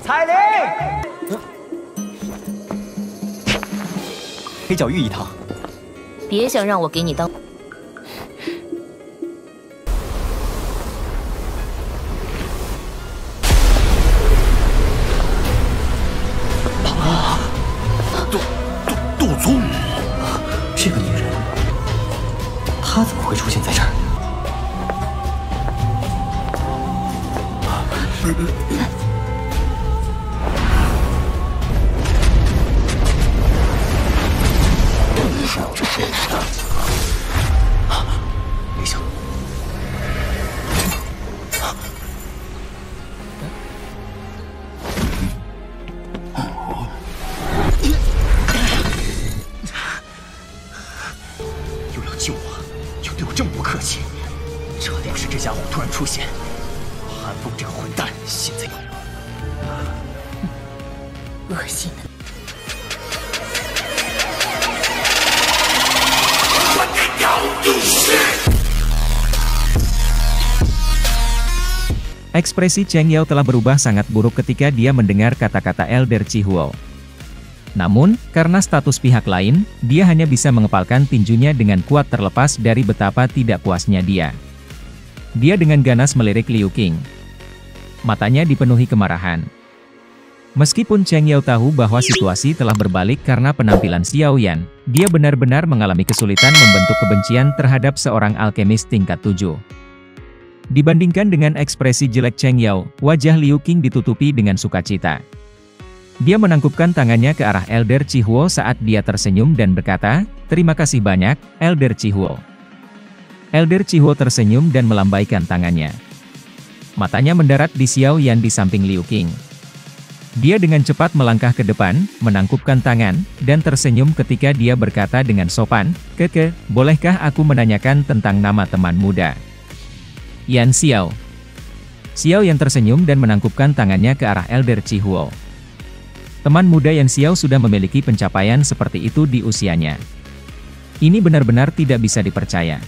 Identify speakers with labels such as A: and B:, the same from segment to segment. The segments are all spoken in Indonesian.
A: 彩铃，黑角玉一趟。
B: 别想让我给你当。
A: 杜宗，这个女人，她怎么会出现在这儿？没想到，又要救我，又对我这么不客气，这要是这家伙突然出现，韩风这个混蛋现在
B: 恶心的。
C: Ekspresi Cheng Yao telah berubah sangat buruk ketika dia mendengar kata-kata Elder Chihuo. Namun, karena status pihak lain, dia hanya bisa mengepalkan tinjunya dengan kuat terlepas dari betapa tidak puasnya dia. Dia dengan ganas melirik Liu Qing. Matanya dipenuhi kemarahan. Meskipun Cheng Yao tahu bahwa situasi telah berbalik karena penampilan Xiao Yan, dia benar-benar mengalami kesulitan membentuk kebencian terhadap seorang alkemis tingkat 7. Dibandingkan dengan ekspresi jelek Cheng Yao, wajah Liu Qing ditutupi dengan sukacita. Dia menangkupkan tangannya ke arah Elder Chihuo saat dia tersenyum dan berkata, "Terima kasih banyak, Elder Chihuo." Elder Chihuo tersenyum dan melambaikan tangannya. Matanya mendarat di Xiao Yan di samping Liu Qing. Dia dengan cepat melangkah ke depan, menangkupkan tangan, dan tersenyum ketika dia berkata dengan sopan, "Keke, bolehkah aku menanyakan tentang nama teman muda?" Yan Xiao. Xiao Yan tersenyum dan menangkupkan tangannya ke arah Elder Chihuo. Teman muda Yan Xiao sudah memiliki pencapaian seperti itu di usianya. Ini benar-benar tidak bisa dipercaya.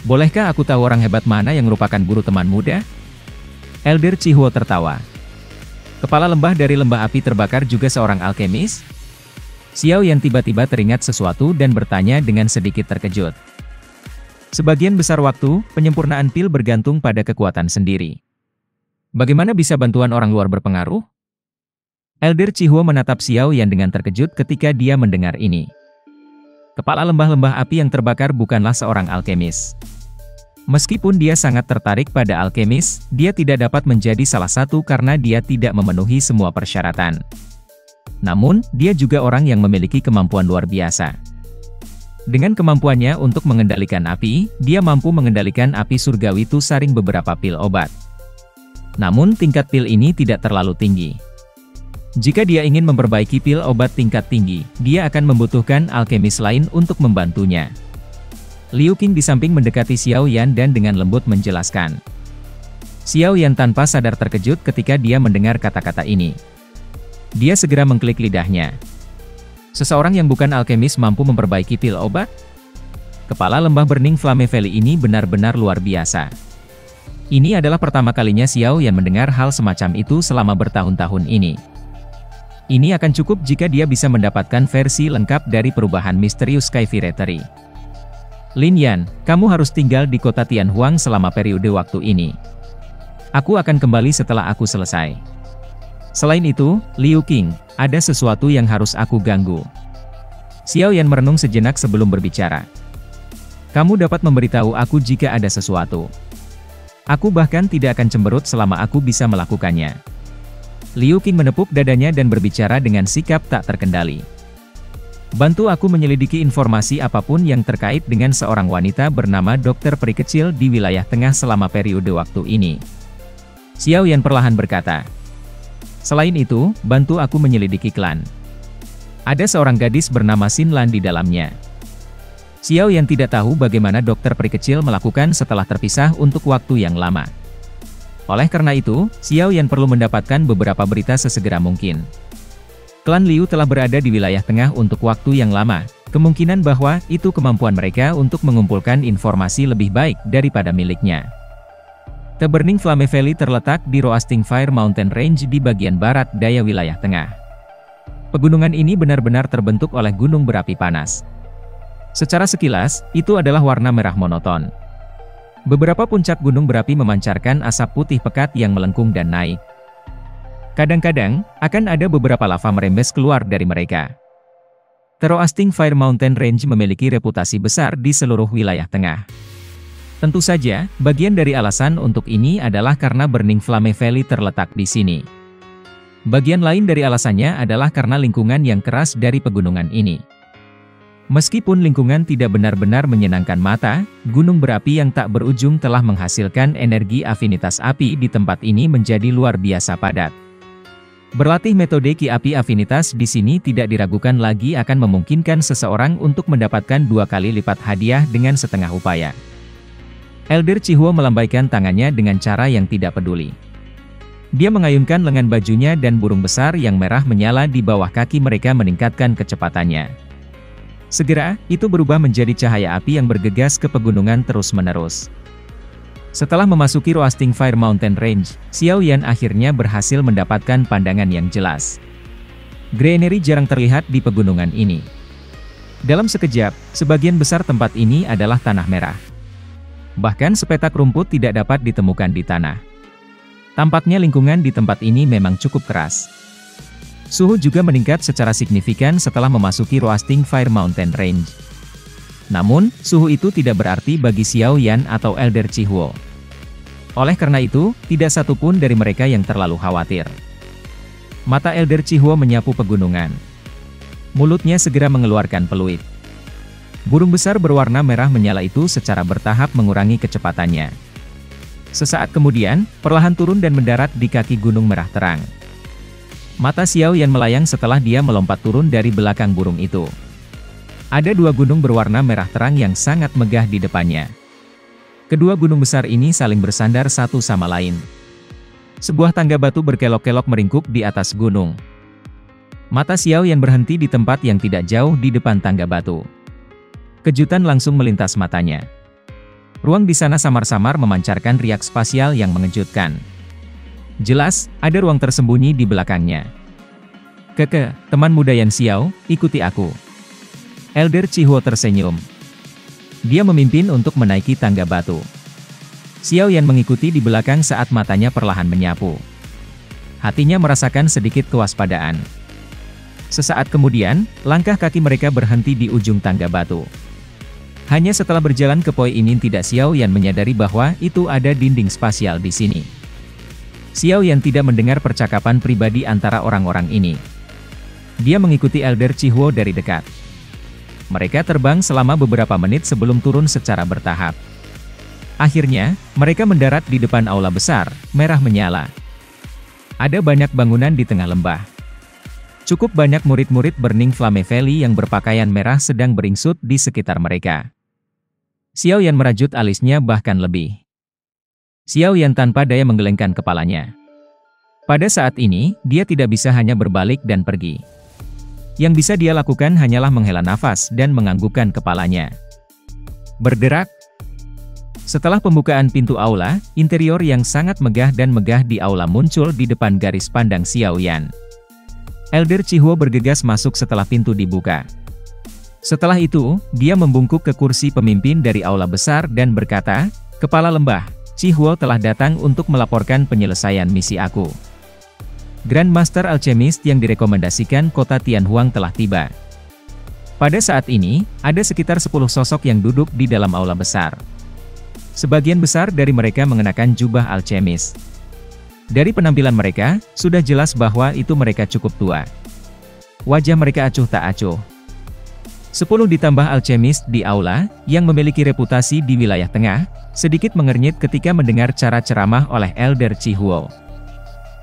C: Bolehkah aku tahu orang hebat mana yang merupakan guru teman muda? Elder Chihuo tertawa. Kepala lembah dari lembah api terbakar juga seorang alkemis? Xiao Yan tiba-tiba teringat sesuatu dan bertanya dengan sedikit terkejut. Sebagian besar waktu, penyempurnaan pil bergantung pada kekuatan sendiri. Bagaimana bisa bantuan orang luar berpengaruh? Elder Chihuo menatap Xiao Yan dengan terkejut ketika dia mendengar ini. Kepala lembah-lembah api yang terbakar bukanlah seorang alkemis. Meskipun dia sangat tertarik pada alkemis, dia tidak dapat menjadi salah satu karena dia tidak memenuhi semua persyaratan. Namun, dia juga orang yang memiliki kemampuan luar biasa. Dengan kemampuannya untuk mengendalikan api, dia mampu mengendalikan api surgawi Tusaring beberapa pil obat. Namun tingkat pil ini tidak terlalu tinggi. Jika dia ingin memperbaiki pil obat tingkat tinggi, dia akan membutuhkan alkemis lain untuk membantunya. Liu Qing di samping mendekati Xiao Yan dan dengan lembut menjelaskan. Xiao Yan tanpa sadar terkejut ketika dia mendengar kata-kata ini. Dia segera mengklik lidahnya. Seseorang yang bukan alkemis mampu memperbaiki pil obat? Kepala lembah Burning Flame Valley ini benar-benar luar biasa. Ini adalah pertama kalinya Xiao Yan mendengar hal semacam itu selama bertahun-tahun ini. Ini akan cukup jika dia bisa mendapatkan versi lengkap dari perubahan misterius Sky Viretary. Lin Yan, kamu harus tinggal di kota Tianhuang selama periode waktu ini. Aku akan kembali setelah aku selesai. Selain itu, Liu Qing, ada sesuatu yang harus aku ganggu. Xiao Yan merenung sejenak sebelum berbicara. Kamu dapat memberitahu aku jika ada sesuatu. Aku bahkan tidak akan cemberut selama aku bisa melakukannya. Liu Qing menepuk dadanya dan berbicara dengan sikap tak terkendali. Bantu aku menyelidiki informasi apapun yang terkait dengan seorang wanita bernama Dokter Peri Kecil di wilayah tengah selama periode waktu ini. Xiao Yan perlahan berkata. Selain itu, bantu aku menyelidiki klan. Ada seorang gadis bernama Xin Lan di dalamnya. Xiao Yan tidak tahu bagaimana Dokter Peri Kecil melakukan setelah terpisah untuk waktu yang lama. Oleh karena itu, Xiao Yan perlu mendapatkan beberapa berita sesegera mungkin. Klan Liu telah berada di wilayah tengah untuk waktu yang lama, kemungkinan bahwa itu kemampuan mereka untuk mengumpulkan informasi lebih baik daripada miliknya. The Burning Flame Valley terletak di Roasting Fire Mountain Range di bagian barat daya wilayah tengah. Pegunungan ini benar-benar terbentuk oleh gunung berapi panas. Secara sekilas, itu adalah warna merah monoton. Beberapa puncak gunung berapi memancarkan asap putih pekat yang melengkung dan naik. Kadang-kadang, akan ada beberapa lava merembes keluar dari mereka. The Roasting Fire Mountain Range memiliki reputasi besar di seluruh wilayah tengah. Tentu saja, bagian dari alasan untuk ini adalah karena Burning Flame Valley terletak di sini. Bagian lain dari alasannya adalah karena lingkungan yang keras dari pegunungan ini. Meskipun lingkungan tidak benar-benar menyenangkan mata, gunung berapi yang tak berujung telah menghasilkan energi afinitas api di tempat ini menjadi luar biasa padat. Berlatih metode Ki Api Afinitas di sini tidak diragukan lagi akan memungkinkan seseorang untuk mendapatkan 2 kali lipat hadiah dengan setengah upaya. Elder Chihuo melambaikan tangannya dengan cara yang tidak peduli. Dia mengayunkan lengan bajunya dan burung besar yang merah menyala di bawah kaki mereka meningkatkan kecepatannya. Segera, itu berubah menjadi cahaya api yang bergegas ke pegunungan terus-menerus. Setelah memasuki Roasting Fire Mountain Range, Xiao Yan akhirnya berhasil mendapatkan pandangan yang jelas. Greenery jarang terlihat di pegunungan ini. Dalam sekejap, sebagian besar tempat ini adalah tanah merah. Bahkan sepetak rumput tidak dapat ditemukan di tanah. Tampaknya lingkungan di tempat ini memang cukup keras. Suhu juga meningkat secara signifikan setelah memasuki Roasting Fire Mountain Range. Namun, suhu itu tidak berarti bagi Xiao Yan atau Elder Chihuo. Oleh karena itu, tidak satupun dari mereka yang terlalu khawatir. Mata Elder Chihuo menyapu pegunungan. Mulutnya segera mengeluarkan peluit. Burung besar berwarna merah menyala itu secara bertahap mengurangi kecepatannya. Sesaat kemudian, perlahan turun dan mendarat di kaki gunung merah terang. Mata Xiao Yan melayang setelah dia melompat turun dari belakang burung itu. Ada 2 gunung berwarna merah terang yang sangat megah di depannya. Kedua gunung besar ini saling bersandar satu sama lain. Sebuah tangga batu berkelok-kelok meringkuk di atas gunung. Mata Xiao Yan berhenti di tempat yang tidak jauh di depan tangga batu. Kejutan langsung melintas matanya. Ruang di sana samar-samar memancarkan riak spasial yang mengejutkan. Jelas, ada ruang tersembunyi di belakangnya. "Keke, teman muda Yan Xiao, ikuti aku." Elder Chihuo tersenyum. Dia memimpin untuk menaiki tangga batu. Xiao Yan mengikuti di belakang saat matanya perlahan menyapu. Hatinya merasakan sedikit kewaspadaan. Sesaat kemudian, langkah kaki mereka berhenti di ujung tangga batu. Hanya setelah berjalan ke poi ini tidak Xiao Yan menyadari bahwa itu ada dinding spasial di sini. Xiao Yan tidak mendengar percakapan pribadi antara orang-orang ini. Dia mengikuti Elder Chihuo dari dekat. Mereka terbang selama beberapa menit sebelum turun secara bertahap. Akhirnya, mereka mendarat di depan aula besar, merah menyala. Ada banyak bangunan di tengah lembah. Cukup banyak murid-murid Burning Flame Valley yang berpakaian merah sedang beringsut di sekitar mereka. Xiao Yan merajut alisnya bahkan lebih. Xiao Yan tanpa daya menggelengkan kepalanya. Pada saat ini, dia tidak bisa hanya berbalik dan pergi. Yang bisa dia lakukan hanyalah menghela nafas dan menganggukkan kepalanya. Bergerak. Setelah pembukaan pintu aula, interior yang sangat megah dan megah di aula muncul di depan garis pandang Xiao Yan. Elder Chihuo bergegas masuk setelah pintu dibuka. Setelah itu, dia membungkuk ke kursi pemimpin dari aula besar dan berkata, "Kepala lembah, Chihuo telah datang untuk melaporkan penyelesaian misi aku. Grandmaster Alchemist yang direkomendasikan kota Tianhuang telah tiba." Pada saat ini, ada sekitar 10 sosok yang duduk di dalam aula besar. Sebagian besar dari mereka mengenakan jubah alchemist. Dari penampilan mereka, sudah jelas bahwa itu mereka cukup tua. Wajah mereka acuh tak acuh. 10 ditambah alchemist di aula, yang memiliki reputasi di wilayah tengah, sedikit mengernyit ketika mendengar cara ceramah oleh Elder Chihuo.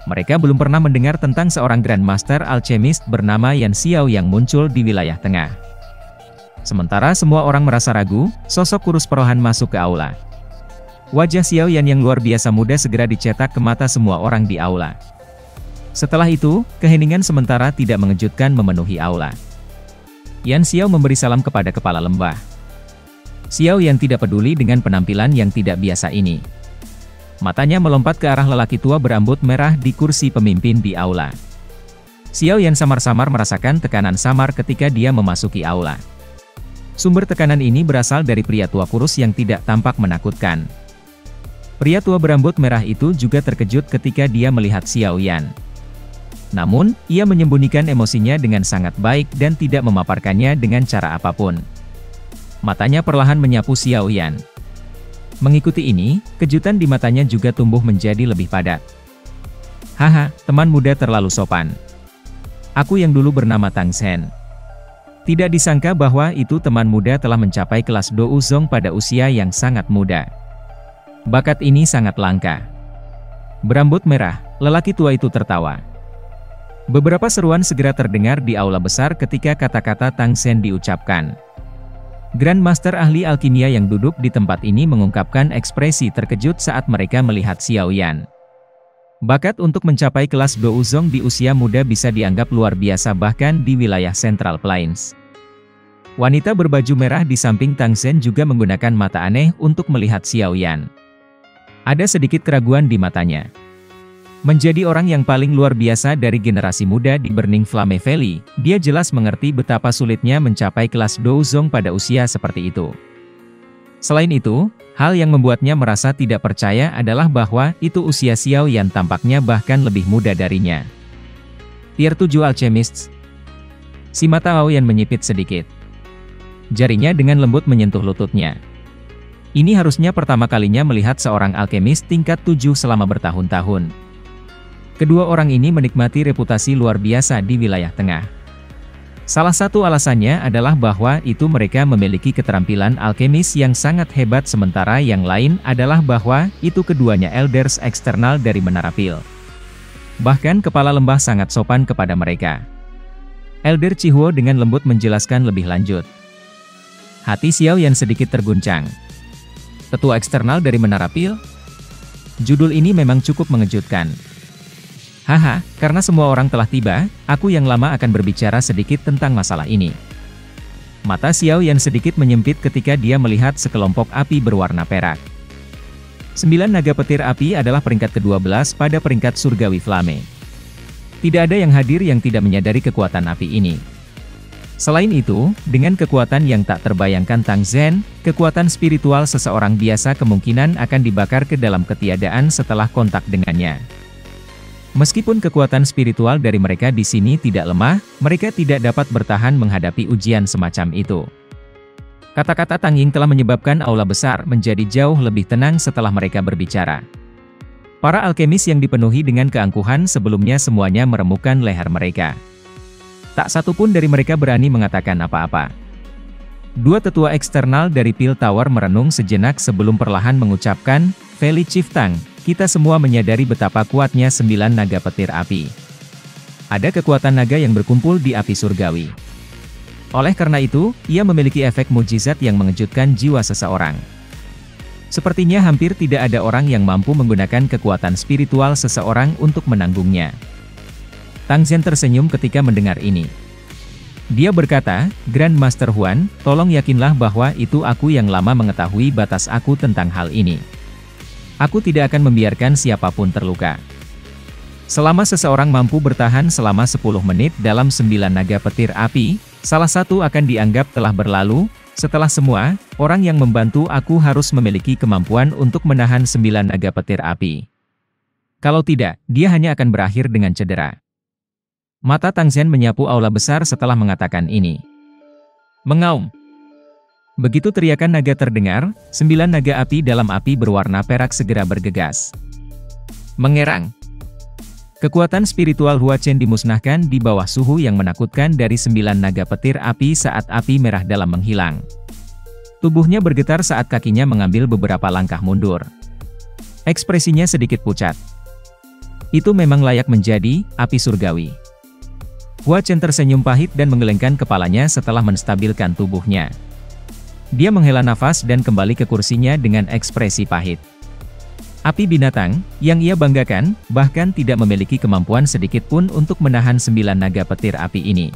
C: Mereka belum pernah mendengar tentang seorang Grandmaster Alchemist bernama Yan Xiao yang muncul di wilayah tengah. Sementara semua orang merasa ragu, sosok kurus perlahan masuk ke aula. Wajah Xiao Yan yang luar biasa muda segera dicetak ke mata semua orang di aula. Setelah itu, keheningan sementara tidak mengejutkan memenuhi aula. Yan Xiao memberi salam kepada kepala lembah. Xiao Yan tidak peduli dengan penampilan yang tidak biasa ini. Matanya melompat ke arah lelaki tua berambut merah di kursi pemimpin di aula. Xiao Yan samar-samar merasakan tekanan samar ketika dia memasuki aula. Sumber tekanan ini berasal dari pria tua kurus yang tidak tampak menakutkan. Pria tua berambut merah itu juga terkejut ketika dia melihat Xiao Yan. Namun, ia menyembunyikan emosinya dengan sangat baik dan tidak memaparkannya dengan cara apapun. Matanya perlahan menyapu Xiao Yan. Mengikuti ini, kejutan di matanya juga tumbuh menjadi lebih padat. Haha, teman muda terlalu sopan. Aku yang dulu bernama Tang Zhen. Tidak disangka bahwa itu teman muda telah mencapai kelas Do Uzong pada usia yang sangat muda. Bakat ini sangat langka. Berambut merah, lelaki tua itu tertawa. Beberapa seruan segera terdengar di aula besar ketika kata-kata Tang Zhen diucapkan. Grandmaster ahli alkimia yang duduk di tempat ini mengungkapkan ekspresi terkejut saat mereka melihat Xiao Yan. Bakat untuk mencapai kelas Do Uzong di usia muda bisa dianggap luar biasa bahkan di wilayah Central Plains. Wanita berbaju merah di samping Tang Zhen juga menggunakan mata aneh untuk melihat Xiao Yan. Ada sedikit keraguan di matanya. Menjadi orang yang paling luar biasa dari generasi muda di Burning Flame Valley, dia jelas mengerti betapa sulitnya mencapai kelas Do Uzong pada usia seperti itu. Selain itu, hal yang membuatnya merasa tidak percaya adalah bahwa itu usia Xiao Yan tampaknya bahkan lebih muda darinya. Tier 7 Alchemists. Si mata Aoyan menyipit sedikit. Jarinya dengan lembut menyentuh lututnya. Ini harusnya pertama kalinya melihat seorang alkemis tingkat 7 selama bertahun-tahun. Kedua orang ini menikmati reputasi luar biasa di wilayah tengah. Salah satu alasannya adalah bahwa itu mereka memiliki keterampilan alkemis yang sangat hebat sementara yang lain adalah bahwa itu keduanya elders eksternal dari Menara Pil. Bahkan kepala lembah sangat sopan kepada mereka. Elder Chihuo dengan lembut menjelaskan lebih lanjut. Hati Xiao Yan sedikit terguncang. Tetua eksternal dari Menara Pil? Judul ini memang cukup mengejutkan. Haha, karena semua orang telah tiba, aku yang lama akan berbicara sedikit tentang masalah ini. Mata Xiao Yan sedikit menyempit ketika dia melihat sekelompok api berwarna perak. 9 naga petir api adalah peringkat ke-12 pada peringkat surgawi Flame. Tidak ada yang hadir yang tidak menyadari kekuatan api ini. Selain itu, dengan kekuatan yang tak terbayangkan Tang Zhen, kekuatan spiritual seseorang biasa kemungkinan akan dibakar ke dalam ketiadaan setelah kontak dengannya. Meskipun kekuatan spiritual dari mereka di sini tidak lemah, mereka tidak dapat bertahan menghadapi ujian semacam itu. Kata-kata Tang Ying telah menyebabkan aula besar menjadi jauh lebih tenang setelah mereka berbicara. Para alkemis yang dipenuhi dengan keangkuhan sebelumnya semuanya meremukkan leher mereka. Tak satu pun dari mereka berani mengatakan apa-apa. Dua tetua eksternal dari Pil Tower merenung sejenak sebelum perlahan mengucapkan, "Valley Chief Tang, kita semua menyadari betapa kuatnya 9 naga petir api. Ada kekuatan naga yang berkumpul di api surgawi. Oleh karena itu, ia memiliki efek mujizat yang mengejutkan jiwa seseorang. Sepertinya hampir tidak ada orang yang mampu menggunakan kekuatan spiritual seseorang untuk menanggungnya." Tang Zhen tersenyum ketika mendengar ini. Dia berkata, "Grandmaster Huan, tolong yakinlah bahwa itu aku yang lama mengetahui batas aku tentang hal ini. Aku tidak akan membiarkan siapapun terluka. Selama seseorang mampu bertahan selama 10 menit dalam 9 naga petir api, salah satu akan dianggap telah berlalu. Setelah semua, orang yang membantu aku harus memiliki kemampuan untuk menahan 9 naga petir api. Kalau tidak, dia hanya akan berakhir dengan cedera." Mata Tang Zhen menyapu aula besar setelah mengatakan ini. Mengaum. Begitu teriakan naga terdengar, 9 naga api dalam api berwarna perak segera bergegas. Mengerang. Kekuatan spiritual Hua Chen dimusnahkan di bawah suhu yang menakutkan dari 9 naga petir api saat api merah dalam menghilang. Tubuhnya bergetar saat kakinya mengambil beberapa langkah mundur. Ekspresinya sedikit pucat. Itu memang layak menjadi api surgawi. Hua Chen tersenyum pahit dan menggelengkan kepalanya setelah menstabilkan tubuhnya. Dia menghela nafas dan kembali ke kursinya dengan ekspresi pahit. Api binatang, yang ia banggakan, bahkan tidak memiliki kemampuan sedikit pun untuk menahan 9 naga petir api ini.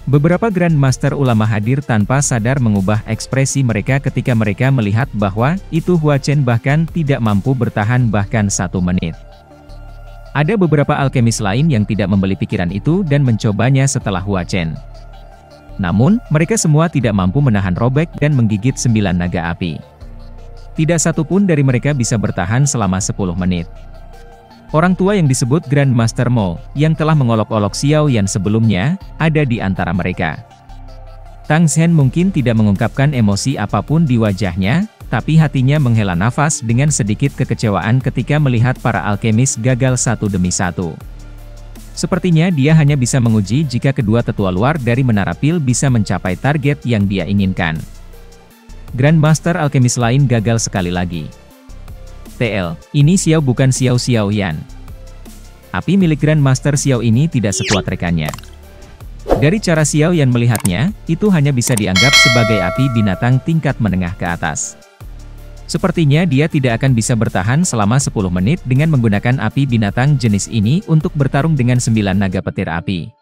C: Beberapa Grandmaster ulama hadir tanpa sadar mengubah ekspresi mereka ketika mereka melihat bahwa itu Hua Chen bahkan tidak mampu bertahan bahkan 1 menit. Ada beberapa alkemis lain yang tidak membeli pikiran itu dan mencobanya setelah Hua Chen. Namun, mereka semua tidak mampu menahan robek dan menggigit 9 naga api. Tidak satu pun dari mereka bisa bertahan selama 10 menit. Orang tua yang disebut Grandmaster Mo, yang telah mengolok-olok Xiao Yan sebelumnya, ada di antara mereka. Tang Zhen mungkin tidak mengungkapkan emosi apapun di wajahnya, tapi hatinya menghela nafas dengan sedikit kekecewaan ketika melihat para alkemis gagal satu demi satu. Sepertinya dia hanya bisa menguji jika kedua tetua luar dari Menara Pil bisa mencapai target yang dia inginkan. Grandmaster alkemis lain gagal sekali lagi. TL, ini Xiao bukan Xiao Yan. Api milik Grandmaster Xiao ini tidak sekuat rekannya. Dari cara Xiao Yan melihatnya, itu hanya bisa dianggap sebagai api binatang tingkat menengah ke atas. Sepertinya dia tidak akan bisa bertahan selama 10 menit dengan menggunakan api binatang jenis ini untuk bertarung dengan 9 naga petir api.